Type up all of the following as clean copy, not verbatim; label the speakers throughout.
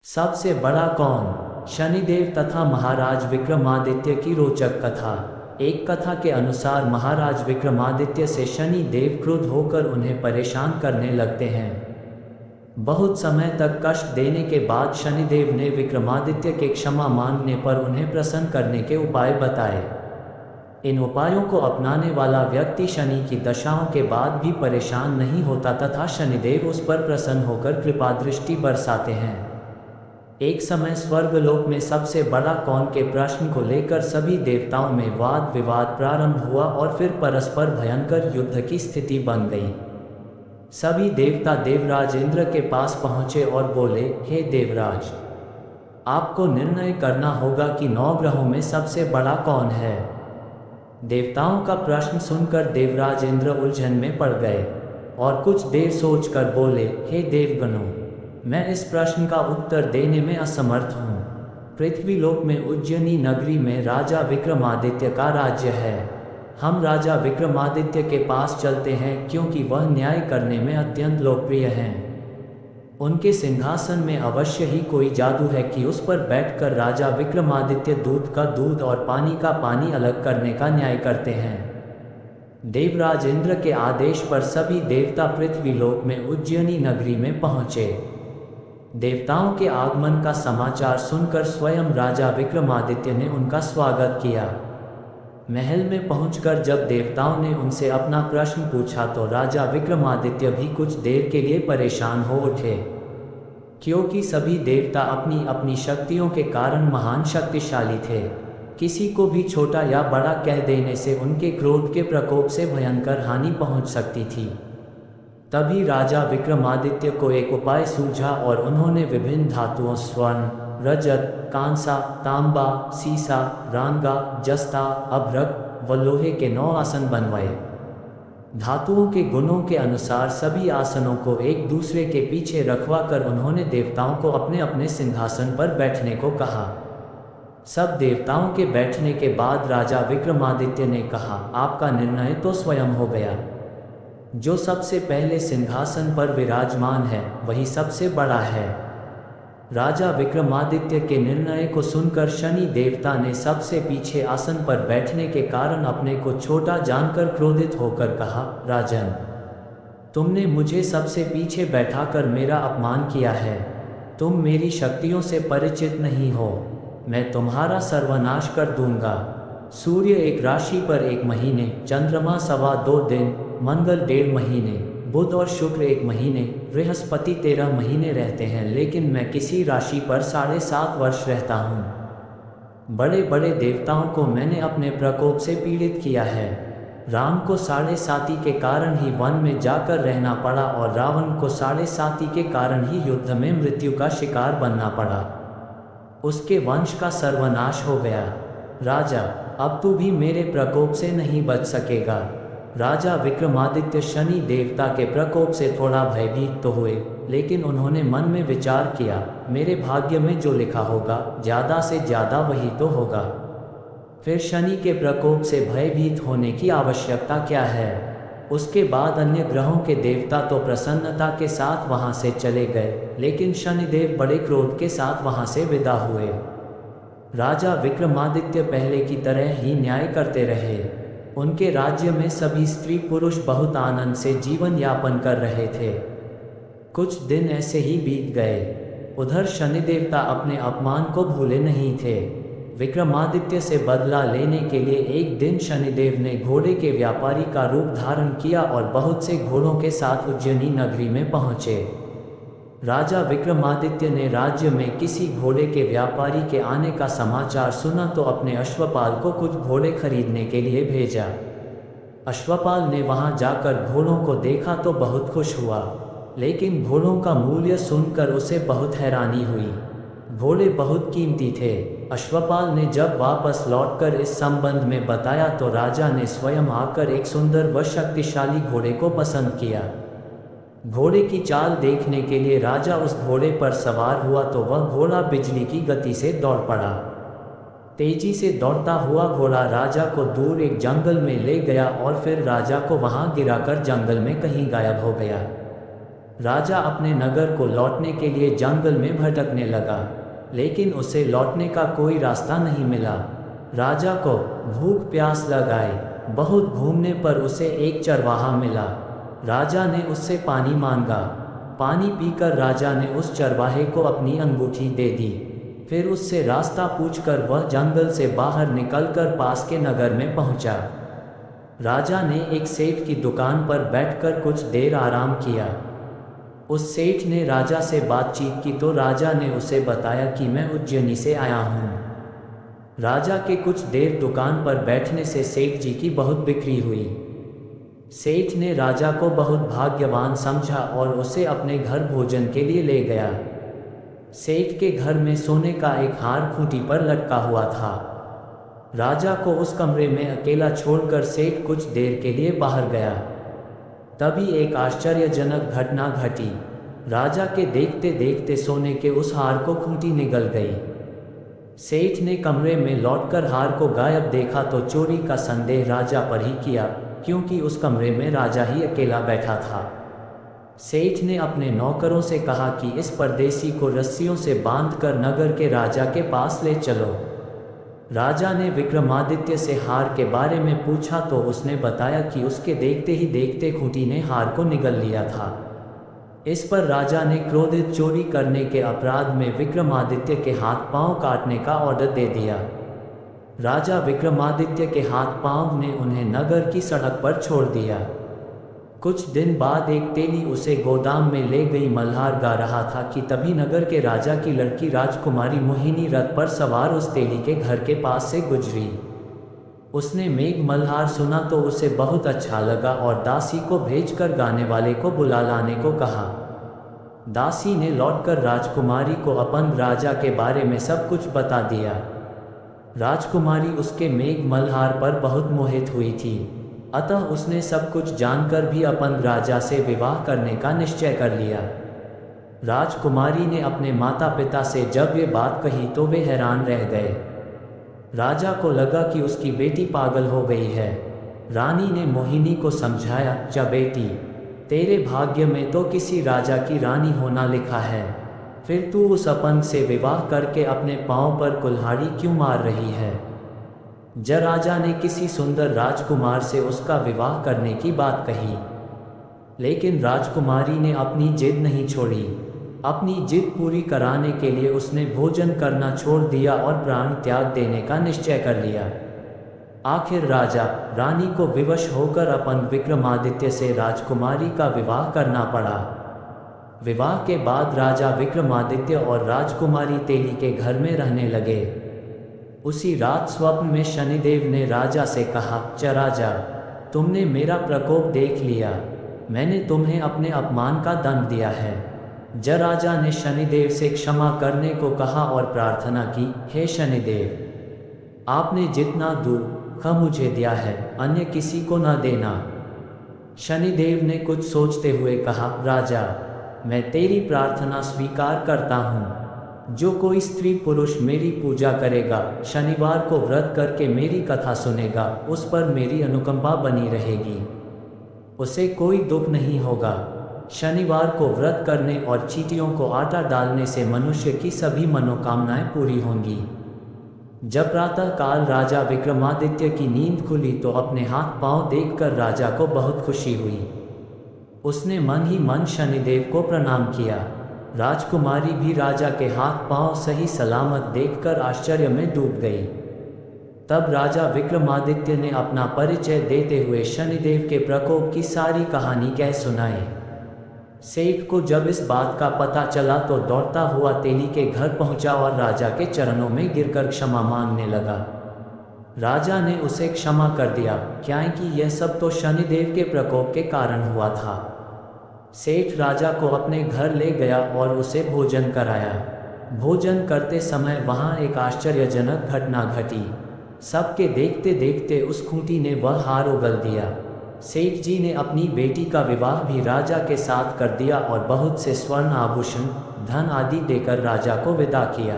Speaker 1: सबसे बड़ा कौन? शनिदेव तथा महाराज विक्रमादित्य की रोचक कथा। एक कथा के अनुसार महाराज विक्रमादित्य से शनि देव क्रुद्ध होकर उन्हें परेशान करने लगते हैं। बहुत समय तक कष्ट देने के बाद शनिदेव ने विक्रमादित्य के क्षमा मांगने पर उन्हें प्रसन्न करने के उपाय बताए। इन उपायों को अपनाने वाला व्यक्ति शनि की दशाओं के बाद भी परेशान नहीं होता तथा शनिदेव उस पर प्रसन्न होकर कृपा दृष्टि बरसाते हैं। एक समय स्वर्गलोक में सबसे बड़ा कौन के प्रश्न को लेकर सभी देवताओं में वाद विवाद प्रारंभ हुआ और फिर परस्पर भयंकर युद्ध की स्थिति बन गई। सभी देवता देवराज इंद्र के पास पहुंचे और बोले, हे देवराज, आपको निर्णय करना होगा कि 9 ग्रहों में सबसे बड़ा कौन है। देवताओं का प्रश्न सुनकर देवराज इंद्र उलझन में पड़ गए और कुछ देर सोचकर बोले, हे देवगणों, मैं इस प्रश्न का उत्तर देने में असमर्थ हूँ। पृथ्वीलोक में उज्जैनी नगरी में राजा विक्रमादित्य का राज्य है। हम राजा विक्रमादित्य के पास चलते हैं क्योंकि वह न्याय करने में अत्यंत लोकप्रिय हैं। उनके सिंहासन में अवश्य ही कोई जादू है कि उस पर बैठकर राजा विक्रमादित्य दूध का दूध और पानी का पानी अलग करने का न्याय करते हैं। देवराज इंद्र के आदेश पर सभी देवता पृथ्वीलोक में उज्जैनी नगरी में पहुँचे। देवताओं के आगमन का समाचार सुनकर स्वयं राजा विक्रमादित्य ने उनका स्वागत किया। महल में पहुंचकर जब देवताओं ने उनसे अपना प्रश्न पूछा तो राजा विक्रमादित्य भी कुछ देर के लिए परेशान हो उठे, क्योंकि सभी देवता अपनी अपनी शक्तियों के कारण महान शक्तिशाली थे। किसी को भी छोटा या बड़ा कह देने से उनके क्रोध के प्रकोप से भयंकर हानि पहुंच सकती थी। तभी राजा विक्रमादित्य को एक उपाय सूझा और उन्होंने विभिन्न धातुओं स्वर्ण, रजत, कांसा, तांबा, सीसा, रांगा, जस्ता, अभ्रक व लोहे के 9 आसन बनवाए। धातुओं के गुणों के अनुसार सभी आसनों को एक दूसरे के पीछे रखवा कर उन्होंने देवताओं को अपने अपने सिंहासन पर बैठने को कहा। सब देवताओं के बैठने के बाद राजा विक्रमादित्य ने कहा, आपका निर्णय तो स्वयं हो गया। जो सबसे पहले सिंहासन पर विराजमान है वही सबसे बड़ा है। राजा विक्रमादित्य के निर्णय को सुनकर शनि देवता ने सबसे पीछे आसन पर बैठने के कारण अपने को छोटा जानकर क्रोधित होकर कहा, राजन, तुमने मुझे सबसे पीछे बैठाकर मेरा अपमान किया है। तुम मेरी शक्तियों से परिचित नहीं हो। मैं तुम्हारा सर्वनाश कर दूंगा। सूर्य एक राशि पर 1 महीने, चंद्रमा 2.25 दिन, मंगल 1.5 महीने, बुध और शुक्र 1 महीने, बृहस्पति 13 महीने रहते हैं, लेकिन मैं किसी राशि पर 7.5 वर्ष रहता हूँ। बड़े बड़े देवताओं को मैंने अपने प्रकोप से पीड़ित किया है। राम को 7.5 के कारण ही वन में जाकर रहना पड़ा और रावण को 7.5 के कारण ही युद्ध में मृत्यु का शिकार बनना पड़ा। उसके वंश का सर्वनाश हो गया। राजा, अब तू भी मेरे प्रकोप से नहीं बच सकेगा। राजा विक्रमादित्य शनि देवता के प्रकोप से थोड़ा भयभीत तो हुए, लेकिन उन्होंने मन में विचार किया, मेरे भाग्य में जो लिखा होगा ज़्यादा से ज़्यादा वही तो होगा। फिर शनि के प्रकोप से भयभीत होने की आवश्यकता क्या है। उसके बाद अन्य ग्रहों के देवता तो प्रसन्नता के साथ वहाँ से चले गए, लेकिन शनिदेव बड़े क्रोध के साथ वहाँ से विदा हुए। राजा विक्रमादित्य पहले की तरह ही न्याय करते रहे। उनके राज्य में सभी स्त्री पुरुष बहुत आनंद से जीवन यापन कर रहे थे। कुछ दिन ऐसे ही बीत गए। उधर शनिदेवता अपने अपमान को भूले नहीं थे। विक्रमादित्य से बदला लेने के लिए एक दिन शनिदेव ने घोड़े के व्यापारी का रूप धारण किया और बहुत से घोड़ों के साथ उज्जैनी नगरी में पहुँचे। राजा विक्रमादित्य ने राज्य में किसी घोड़े के व्यापारी के आने का समाचार सुना तो अपने अश्वपाल को कुछ घोड़े खरीदने के लिए भेजा। अश्वपाल ने वहां जाकर घोड़ों को देखा तो बहुत खुश हुआ, लेकिन घोड़ों का मूल्य सुनकर उसे बहुत हैरानी हुई। घोड़े बहुत कीमती थे। अश्वपाल ने जब वापस लौटकर इस संबंध में बताया तो राजा ने स्वयं आकर एक सुंदर व शक्तिशाली घोड़े को पसंद किया। घोड़े की चाल देखने के लिए राजा उस घोड़े पर सवार हुआ तो वह घोड़ा बिजली की गति से दौड़ पड़ा। तेजी से दौड़ता हुआ घोड़ा राजा को दूर एक जंगल में ले गया और फिर राजा को वहां गिराकर जंगल में कहीं गायब हो गया। राजा अपने नगर को लौटने के लिए जंगल में भटकने लगा, लेकिन उसे लौटने का कोई रास्ता नहीं मिला। राजा को भूख प्यास लग आई। बहुत घूमने पर उसे एक चरवाहा मिला। राजा ने उससे पानी मांगा। पानी पीकर राजा ने उस चरवाहे को अपनी अंगूठी दे दी। फिर उससे रास्ता पूछकर वह जंगल से बाहर निकलकर पास के नगर में पहुंचा। राजा ने एक सेठ की दुकान पर बैठकर कुछ देर आराम किया। उस सेठ ने राजा से बातचीत की तो राजा ने उसे बताया कि मैं उज्जैनी से आया हूँ। राजा के कुछ देर दुकान पर बैठने से सेठ जी की बहुत बिक्री हुई। सेठ ने राजा को बहुत भाग्यवान समझा और उसे अपने घर भोजन के लिए ले गया। सेठ के घर में सोने का एक हार खूंटी पर लटका हुआ था। राजा को उस कमरे में अकेला छोड़कर सेठ कुछ देर के लिए बाहर गया। तभी एक आश्चर्यजनक घटना घटी। राजा के देखते देखते सोने के उस हार को खूंटी निगल गई। सेठ ने कमरे में लौटकर हार को गायब देखा तो चोरी का संदेह राजा पर ही किया, क्योंकि उस कमरे में राजा ही अकेला बैठा था। सेठ ने अपने नौकरों से कहा कि इस परदेसी को रस्सियों से बांधकर नगर के राजा के पास ले चलो। राजा ने विक्रमादित्य से हार के बारे में पूछा तो उसने बताया कि उसके देखते ही देखते खूंटी ने हार को निगल लिया था। इस पर राजा ने क्रोधित चोरी करने के अपराध में विक्रमादित्य के हाथ पांव काटने का ऑर्डर दे दिया। राजा विक्रमादित्य के हाथ पांव ने उन्हें नगर की सड़क पर छोड़ दिया। कुछ दिन बाद एक तेली उसे गोदाम में ले गई। मल्हार गा रहा था कि तभी नगर के राजा की लड़की राजकुमारी मोहिनी रथ पर सवार उस तेली के घर के पास से गुजरी। उसने मेघ मल्हार सुना तो उसे बहुत अच्छा लगा और दासी को भेजकर गाने वाले को बुला लाने को कहा। दासी ने लौटकर राजकुमारी को अपंग राजा के बारे में सब कुछ बता दिया। राजकुमारी उसके मेघ मल्हार पर बहुत मोहित हुई थी, अतः उसने सब कुछ जानकर भी अपंग राजा से विवाह करने का निश्चय कर लिया। राजकुमारी ने अपने माता पिता से जब ये बात कही तो वे हैरान रह गए। राजा को लगा कि उसकी बेटी पागल हो गई है। रानी ने मोहिनी को समझाया, चा बेटी, तेरे भाग्य में तो किसी राजा की रानी होना लिखा है, फिर तू उस अपंग से विवाह करके अपने पांव पर कुल्हाड़ी क्यों मार रही है। राजा ने किसी सुंदर राजकुमार से उसका विवाह करने की बात कही, लेकिन राजकुमारी ने अपनी जिद नहीं छोड़ी। अपनी जिद पूरी कराने के लिए उसने भोजन करना छोड़ दिया और प्राण त्याग देने का निश्चय कर लिया। आखिर राजा रानी को विवश होकर अपंग विक्रमादित्य से राजकुमारी का विवाह करना पड़ा। विवाह के बाद राजा विक्रमादित्य और राजकुमारी तेली के घर में रहने लगे। उसी रात स्वप्न में शनिदेव ने राजा से कहा, राजा, तुमने मेरा प्रकोप देख लिया, मैंने तुम्हें अपने अपमान का दंड दिया है। राजा ने शनिदेव से क्षमा करने को कहा और प्रार्थना की, हे शनिदेव, आपने जितना दुख मुझे दिया है अन्य किसी को न देना। शनिदेव ने कुछ सोचते हुए कहा, राजा, मैं तेरी प्रार्थना स्वीकार करता हूँ। जो कोई स्त्री पुरुष मेरी पूजा करेगा, शनिवार को व्रत करके मेरी कथा सुनेगा, उस पर मेरी अनुकंपा बनी रहेगी, उसे कोई दुख नहीं होगा। शनिवार को व्रत करने और चींटियों को आटा डालने से मनुष्य की सभी मनोकामनाएं पूरी होंगी। जब प्रातः काल राजा विक्रमादित्य की नींद खुली तो अपने हाथ पांव देखकर राजा को बहुत खुशी हुई। उसने मन ही मन शनिदेव को प्रणाम किया। राजकुमारी भी राजा के हाथ पांव सही सलामत देखकर आश्चर्य में डूब गई। तब राजा विक्रमादित्य ने अपना परिचय देते हुए शनिदेव के प्रकोप की सारी कहानी कह सुनाई। सेठ को जब इस बात का पता चला तो दौड़ता हुआ तेली के घर पहुंचा और राजा के चरणों में गिरकर क्षमा मांगने लगा। राजा ने उसे क्षमा कर दिया, क्योंकि यह सब तो शनिदेव के प्रकोप के कारण हुआ था। सेठ राजा को अपने घर ले गया और उसे भोजन कराया। भोजन करते समय वहाँ एक आश्चर्यजनक घटना घटी। सबके देखते देखते उस खूंटी ने वह हार उगल दिया। सेठ जी ने अपनी बेटी का विवाह भी राजा के साथ कर दिया और बहुत से स्वर्ण आभूषण, धन आदि देकर राजा को विदा किया।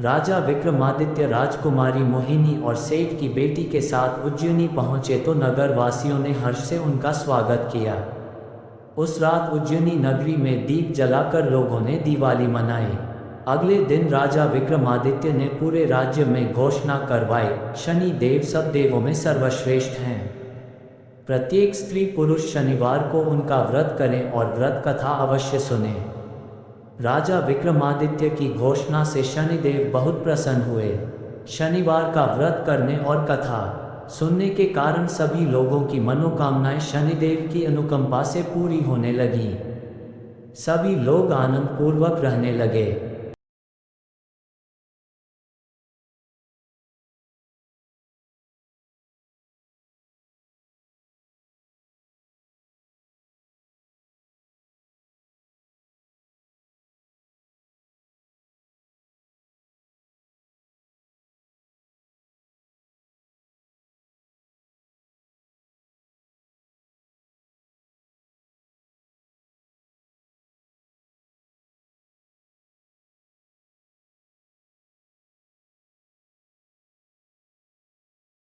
Speaker 1: राजा विक्रमादित्य राजकुमारी मोहिनी और सेठ की बेटी के साथ उज्जैनी पहुँचे तो नगर वासियों ने हर्ष से उनका स्वागत किया। उस रात उज्जैनी नगरी में दीप जलाकर लोगों ने दिवाली मनाई। अगले दिन राजा विक्रमादित्य ने पूरे राज्य में घोषणा करवाई, शनि देव सब देवों में सर्वश्रेष्ठ हैं। प्रत्येक स्त्री पुरुष शनिवार को उनका व्रत करें और व्रत कथा अवश्य सुने। राजा विक्रमादित्य की घोषणा से शनिदेव बहुत प्रसन्न हुए। शनिवार का व्रत करने और कथा सुनने के कारण सभी लोगों की मनोकामनाएं शनिदेव की अनुकंपा से पूरी होने लगीं। सभी लोग आनंद पूर्वक रहने लगे।